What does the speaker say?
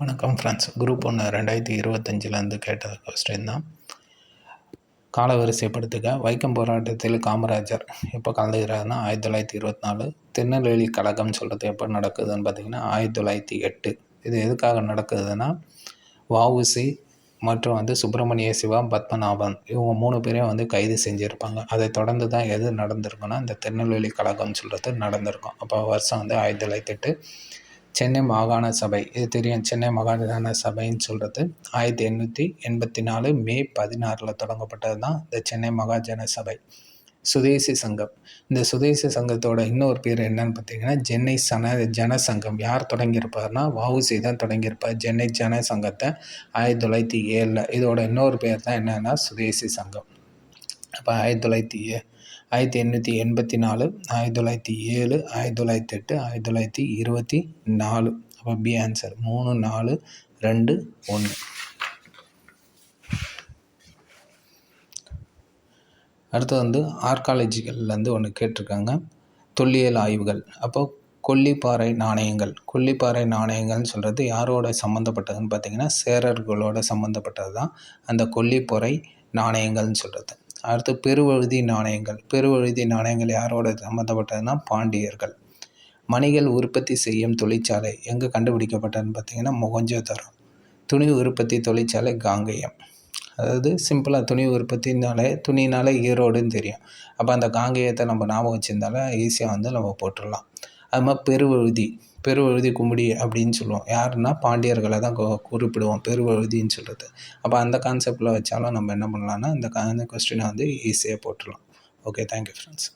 வணக்கம் friends. Group 1 2025 கேட்ட question தான். காலவரிசைப்படுத்துக. வைக்கம் போராட்டத்தில் காமராஜர் எப்போ கலந்துக்கிறாருன்னா 1924. திருநெல்வேலி கழகம்னு சொல்கிறது எப்போ நடக்குதுன்னு பார்த்திங்கன்னா 1908. இது எதுக்காக நடக்குதுன்னா வஉசி மற்றும் சுப்பிரமணிய சிவா, பத்மநாபன் இவங்க 3 பேரையும் கைது செஞ்சுருப்பாங்க. அதை தொடர்ந்து தான் எது நடந்திருக்குன்னா இந்த திருநெல்வேலி கழகம்னு சொல்கிறது நடந்திருக்கும். அப்போ வருஷம் 1908. சென்னை மாகாண சபை, இது தெரியும். சென்னை மாகாண சபைன்னு சொல்கிறது 1884 மே 16 தொடங்கப்பட்டது தான் இந்த சென்னை மகாஜன சபை. சுதேசி சங்கம், இந்த சுதேசி சங்கத்தோட இன்னொரு பேர் என்னன்னு பார்த்தீங்கன்னா சென்னை ஜனசங்கம். யார் தொடங்கியிருப்பார்னா வஉசி தான் தொடங்கியிருப்பார் சென்னை ஜனசங்கத்தை 1907. இதோட இன்னொரு பேர் தான் என்னன்னா சுதேசி சங்கம். அப்போ 1884, 1907, 1908, 1924. அப்போ பி ஆன்சர் 3, 4, 2, 1. அடுத்து ஆர்காலஜிக்கல்லேருந்து ஒன்று கேட்டிருக்காங்க. தொல்லியல் ஆய்வுகள். அப்போ கொல்லிப்பாறை நாணயங்கள். கொல்லிப்பாறை நாணயங்கள்னு சொல்கிறது யாரோட சம்மந்தப்பட்டதுன்னு பார்த்தீங்கன்னா சேரர்களோட சம்மந்தப்பட்டது தான் அந்த கொல்லிப்பாறை நாணயங்கள்னு சொல்கிறது. அடுத்து பெருவழுதி நாணயங்கள். பெருவழுதி நாணயங்கள் யாரோட சம்மந்தப்பட்டதுன்னா பாண்டியர்கள். மணிகள் உற்பத்தி செய்யும் தொழிற்சாலை எங்கே கண்டுபிடிக்கப்பட்டதுன்னு பார்த்தீங்கன்னா மொஹஞ்சதாரோ. துணி உற்பத்தி தொழிற்சாலை காங்கேயம். அதாவது சிம்பிளாக துணி துணினாலே ஈரோடுன்னு தெரியும். அப்போ அந்த காங்கேயத்தை நம்ம ஞாபகம் வச்சுருந்தாலே ஈஸியாக நம்ம போட்டுடலாம். அது மாதிரி பெருவழுதி கும்படி அப்படின்னு சொல்லுவோம். யாருன்னா பாண்டியர்களை தான் குறிப்பிடுவோம் பெருவழுதின்னு சொல்கிறது. அப்போ அந்த கான்செப்டில் வச்சாலும் நம்ம என்ன பண்ணலான்னா இந்த கொஸ்டினை ஈஸியாக போட்டுடலாம். Okay, thank you friends.